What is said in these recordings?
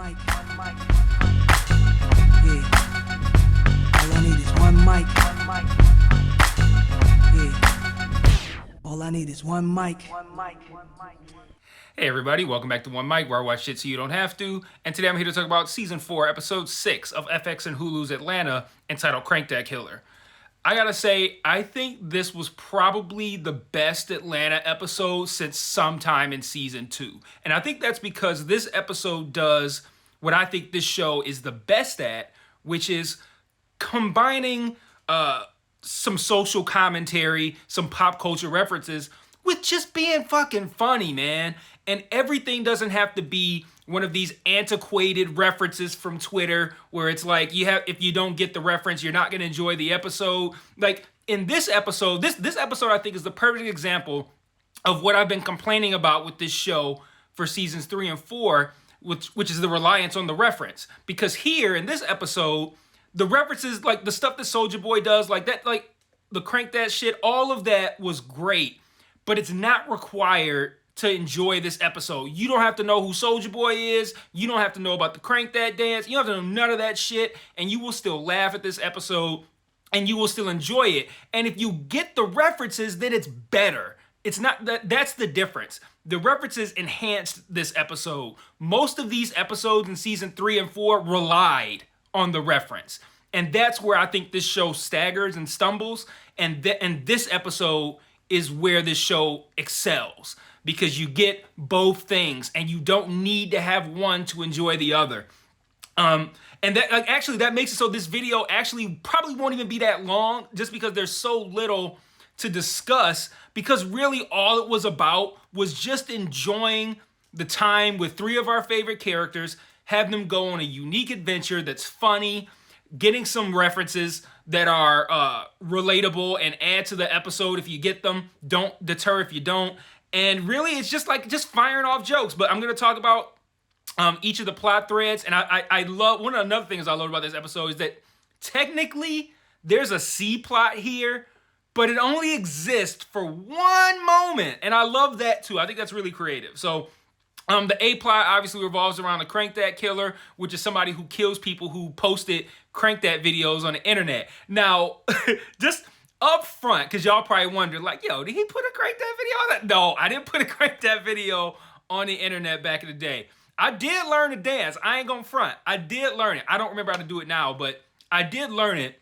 mic. Yeah. All I need is one mic. Yeah. All I need is one mic. Hey everybody, welcome back to One Mic, where I watch shit so you don't have to. And today I'm here to talk about Season 4, Episode 6 of FX and Hulu's Atlanta, entitled Crank That Killer. I gotta say, I think this was probably the best Atlanta episode since sometime in Season 2. And I think that's because this episode does what I think this show is the best at, which is combining some social commentary, some pop culture references, with just being fucking funny, man. And everything doesn't have to be one of these antiquated references from Twitter where it's like if you don't get the reference, you're not gonna enjoy the episode. Like in this episode, this episode I think is the perfect example of what I've been complaining about with this show for seasons 3 and 4, which is the reliance on the reference. Because here in this episode, the references, like the stuff that Soulja Boy does, like that, like the Crank That shit, all of that was great. But it's not required to enjoy this episode. You don't have to know who Soulja Boy is. You don't have to know about the Crank That dance. You don't have to know none of that shit. And you will still laugh at this episode. And you will still enjoy it. And if you get the references, then it's better. It's not that's the difference. The references enhanced this episode. Most of these episodes in season 3 and 4 relied on the reference. And that's where I think this show staggers and stumbles. And this episode is where this show excels, because you get both things and you don't need to have one to enjoy the other. And that actually that makes it so this video actually probably won't even be that long, just because there's so little to discuss, because really all it was about was just enjoying the time with 3 of our favorite characters, have them go on a unique adventure that's funny, getting some references that are relatable and add to the episode if you get them. Don't deter if you don't. And really, it's just firing off jokes. But I'm going to talk about each of the plot threads. And I love, one of another things I love about this episode is that technically there's a C plot here, but it only exists for one moment. And I love that too. I think that's really creative. So the A plot obviously revolves around the Crank That killer, which is somebody who kills people who posted Crank That videos on the internet. Now, just up front, because y'all probably wondered, like, yo, did he put a Crank That video on that? No, I didn't put a Crank That video on the internet back in the day. I did learn to dance. I ain't gonna front. I did learn it. I don't remember how to do it now, but I did learn it.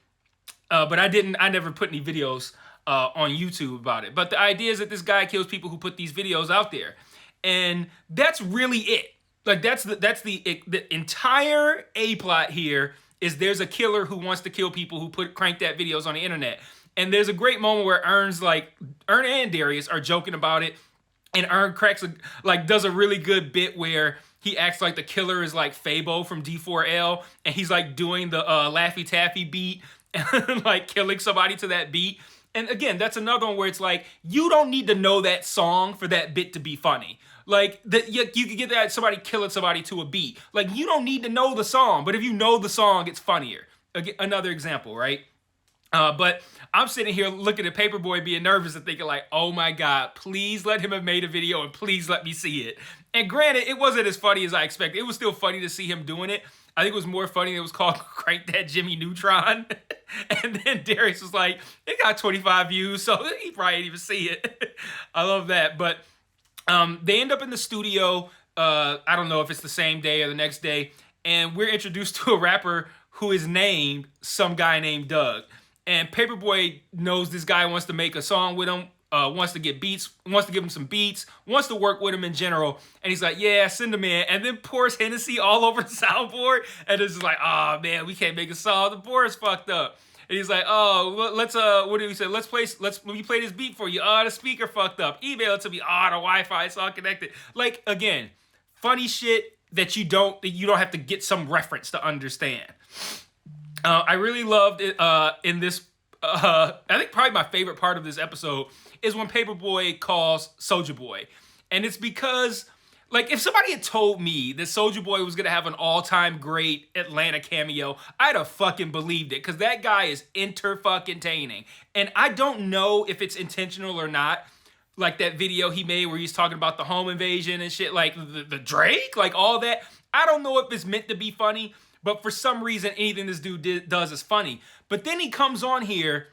But I never put any videos on YouTube about it. But the idea is that this guy kills people who put these videos out there. And that's really it. Like that's the entire A plot here is there's a killer who wants to kill people who put Crank That videos on the internet. And there's a great moment where Ern and Darius are joking about it, and Ern does a really good bit where he acts like the killer is like Fabo from D4L, and he's like doing the Laffy Taffy beat and like killing somebody to that beat. And again, that's another one where it's like, you don't need to know that song for that bit to be funny. Like, you could get that somebody killing somebody to a beat. Like, you don't need to know the song, but if you know the song, it's funnier. Again, another example, right? But I'm sitting here looking at Paperboy being nervous and thinking like, oh my God, please let him have made a video and please let me see it. And granted, it wasn't as funny as I expected. It was still funny to see him doing it. I think it was more funny. It was called Crank That Jimmy Neutron. And then Darius was like, it got 25 views, so he probably didn't even see it. I love that. But they end up in the studio. I don't know if it's the same day or the next day. And we're introduced to a rapper who is named some guy named Doug. And Paperboy knows this guy wants to make a song with him, wants to get beats, wants to give him some beats, wants to work with him in general. And he's like, yeah, send him in. And then pours Hennessy all over the soundboard. And it's just like, oh man, we can't make a song. The board's fucked up. And he's like, oh, let's, what did he say? Let me play this beat for you. Oh, the speaker fucked up. Email it to me. Oh, the Wi-Fi, it's all connected. Like, again, funny shit that you don't have to get some reference to understand. I really loved it in this. I think probably my favorite part of this episode is when Paperboy calls Soulja Boy. And it's because, like, if somebody had told me that Soulja Boy was going to have an all-time great Atlanta cameo, I'd have fucking believed it, because that guy is inter-fucking-taining. And I don't know if it's intentional or not, like that video he made where he's talking about the home invasion and shit, like the Drake, like all that. I don't know if it's meant to be funny, but for some reason, anything this dude does is funny. But then he comes on here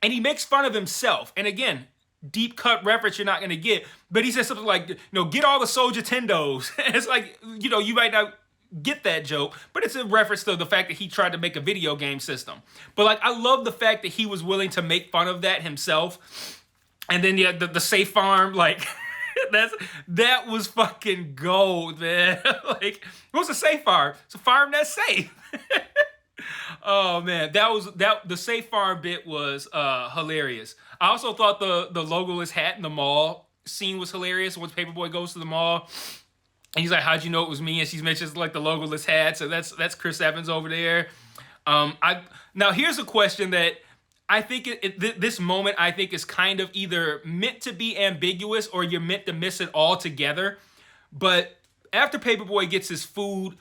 and he makes fun of himself. And again, deep cut reference you're not going to get. But he says something like, get all the Soldier Tendos. And it's like, you might not get that joke, but it's a reference to the fact that he tried to make a video game system. But like, I love the fact that he was willing to make fun of that himself. And then the safe farm, like... that was fucking gold, man. Like, what's a safe farm? It's a farm that's safe. Oh man, the safe farm bit was hilarious. I also thought the logoless hat in the mall scene was hilarious. Once Paperboy goes to the mall and he's like, "How'd you know it was me?" And she mentions like the logoless hat. So that's Chris Evans over there. Now here's a question that I think this moment, I think, is kind of either meant to be ambiguous or you're meant to miss it altogether. But after Paperboy gets his food,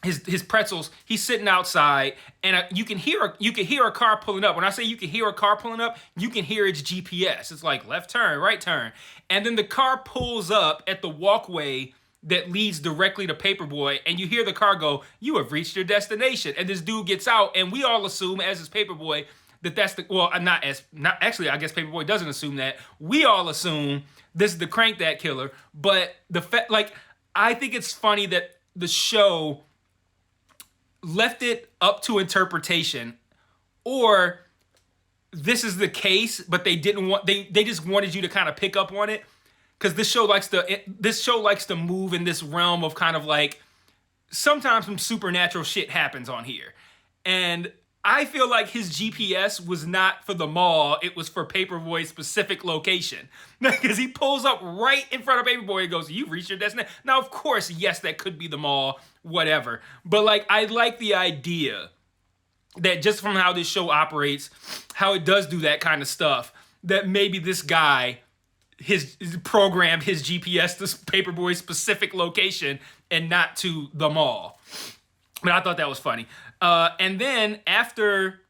his pretzels, he's sitting outside, and you can hear a car pulling up. When I say you can hear a car pulling up, you can hear its GPS. It's like left turn, right turn, and then the car pulls up at the walkway that leads directly to Paperboy, and you hear the car go, "You have reached your destination." And this dude gets out, and we all assume, as is Paperboy, that's the, well, not actually, I guess Paperboy doesn't assume that. We all assume this is the Crank That Killer, but I think it's funny that the show left it up to interpretation, or this is the case, but they just wanted you to kind of pick up on it. Because this show likes to move in this realm of kind of like, sometimes some supernatural shit happens on here. And I feel like his GPS was not for the mall, it was for Paperboy's specific location. Because he pulls up right in front of Paperboy and goes, "You've reached your destination." Now, of course, yes, that could be the mall, whatever. But like, I like the idea that just from how this show operates, how it does do that kind of stuff, that maybe this guy programmed his GPS to Paperboy's specific location and not to the mall. But I thought that was funny. And then after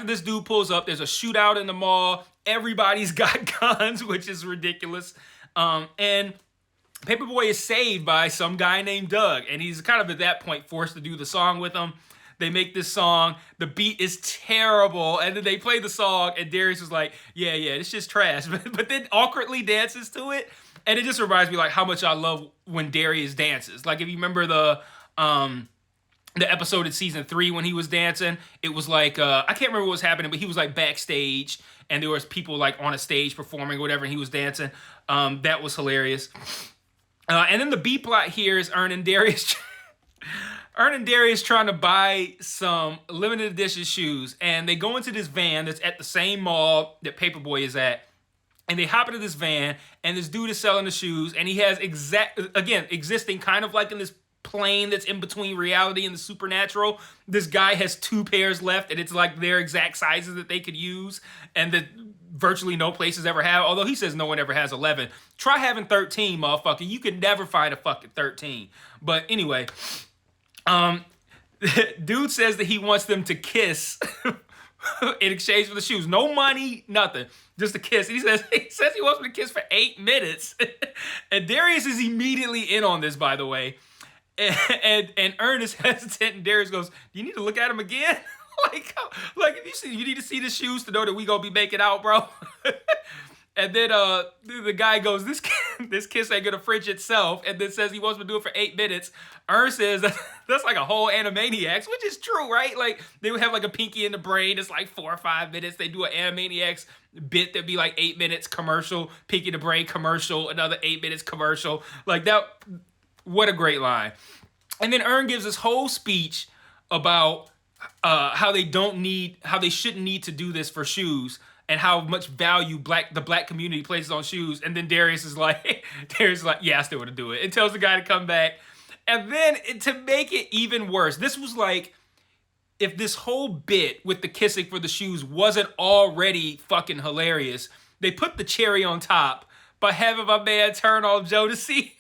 this dude pulls up, there's a shootout in the mall. Everybody's got guns, which is ridiculous. And Paperboy is saved by some guy named Doug, and he's kind of at that point forced to do the song with him. They make this song. The beat is terrible. And then they play the song, and Darius is like, yeah, it's just trash. But then awkwardly dances to it. And it just reminds me like how much I love when Darius dances. Like, if you remember the episode in season 3 when he was dancing, it was like, I can't remember what was happening, but he was like backstage, and there was people like on a stage performing or whatever, and he was dancing. That was hilarious. And then the B plot here is Ern and Darius trying to buy some limited edition shoes, and they go into this van that's at the same mall that Paperboy is at, and they hop into this van, and this dude is selling the shoes, and he has existing kind of like in this plane that's in between reality and the supernatural. This guy has 2 pairs left, and it's like their exact sizes that they could use, and that virtually no places ever have, although he says no one ever has 11. Try having 13, motherfucker. You could never find a fucking 13. But anyway, dude says that he wants them to kiss in exchange for the shoes. No money, nothing. Just a kiss. And he says he wants them to kiss for 8 minutes. And Darius is immediately in on this, by the way. And Ernest hesitant, and Darius goes, "Do you need to look at him again?" like if you need to see the shoes to know that we gonna be making out, bro. And then the guy goes, this kiss ain't gonna fridge itself, and then says he wants to do it for 8 minutes. Ernst says that's like a whole Animaniacs, which is true, right? Like, they would have like a Pinky in the Brain, it's like 4 or 5 minutes. They do an Animaniacs bit that'd be like 8 minutes commercial, Pinky in the Brain commercial, another 8 minutes commercial. Like that, what a great line. And then Ern gives this whole speech about how they shouldn't need to do this for shoes, and how much value the black community places on shoes. And then Darius is like, yeah, I still want to do it. It tells the guy to come back. And then to make it even worse, this was like, if this whole bit with the kissing for the shoes wasn't already fucking hilarious, they put the cherry on top by having my man turn on Jodeci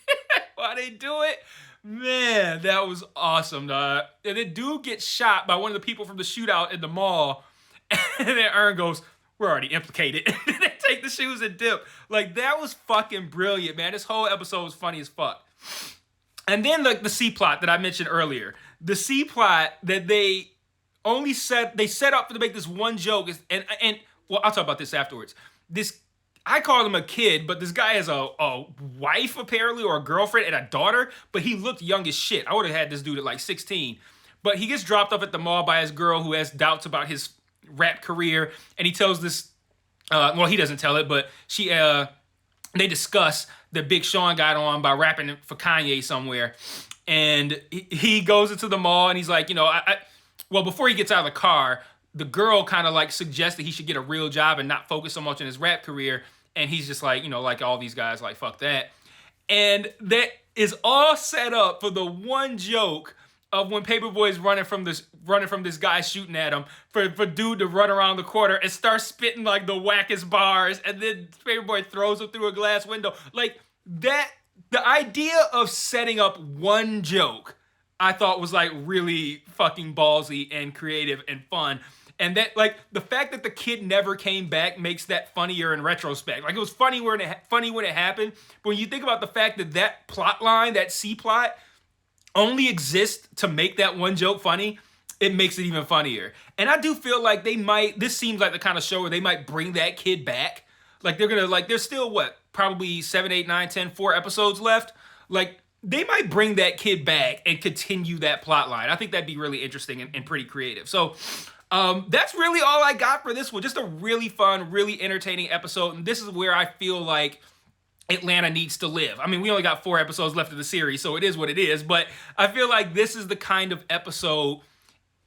while they do it. Man, that was awesome, dog. And then dude gets shot by one of the people from the shootout in the mall. And then Ern goes, "We're already implicated." And they take the shoes and dip. Like, that was fucking brilliant, man. This whole episode was funny as fuck. And then the C plot that I mentioned earlier, the C plot that they set up to make this one joke is, and well, I'll talk about this afterwards. I call him a kid, but this guy has a wife apparently, or a girlfriend and a daughter, but he looked young as shit. I would have had this dude at like 16. But he gets dropped off at the mall by his girl who has doubts about his rap career, and he tells this, well, he doesn't tell it, but they discuss that Big Sean got on by rapping for Kanye somewhere. And he goes into the mall and he's like, well, before he gets out of the car, the girl kind of like suggests that he should get a real job and not focus so much on his rap career. And he's just like, like all these guys, like, fuck that. And that is all set up for the one joke of when Paperboy's running from this guy shooting at him, for dude to run around the corner and start spitting like the wackest bars, and then Paperboy throws him through a glass window. Like that, the idea of setting up one joke, I thought was like really fucking ballsy and creative and fun. And that, like, the fact that the kid never came back makes that funnier in retrospect. Like, it was funny when it happened, but when you think about the fact that plot line, that C plot, only exists to make that one joke funny, it makes it even funnier. And I do feel like this seems like the kind of show where they might bring that kid back. Like, there's still, probably 7, 8, 9, 10, 4 episodes left. Like, they might bring that kid back and continue that plot line. I think that'd be really interesting and pretty creative. So, that's really all I got for this one. Just a really fun, really entertaining episode. And this is where I feel like Atlanta needs to live. I mean, we only got 4 episodes left of the series, so it is what it is. But I feel like this is the kind of episode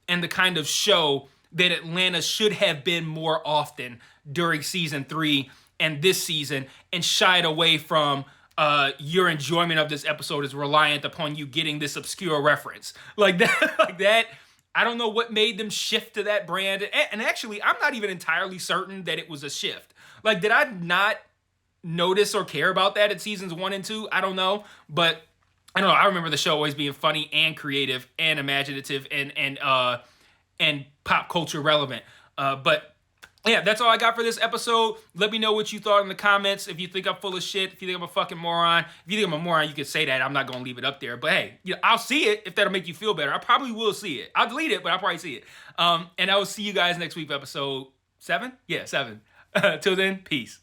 and the kind of show that Atlanta should have been more often during season 3 and this season, and shied away from your enjoyment of this episode is reliant upon you getting this obscure reference. Like that. I don't know what made them shift to that brand. And actually, I'm not even entirely certain that it was a shift. Like, did I not notice or care about that in seasons 1 and 2? I don't know. But I don't know. I remember the show always being funny and creative and imaginative and pop culture relevant. But yeah, that's all I got for this episode. Let me know what you thought in the comments. If you think I'm full of shit, if you think I'm a fucking moron. If you think I'm a moron, you can say that. I'm not going to leave it up there. But hey, I'll see it if that'll make you feel better. I probably will see it. I'll delete it, but I'll probably see it. And I will see you guys next week for episode 7? Yeah, 7. Till then, peace.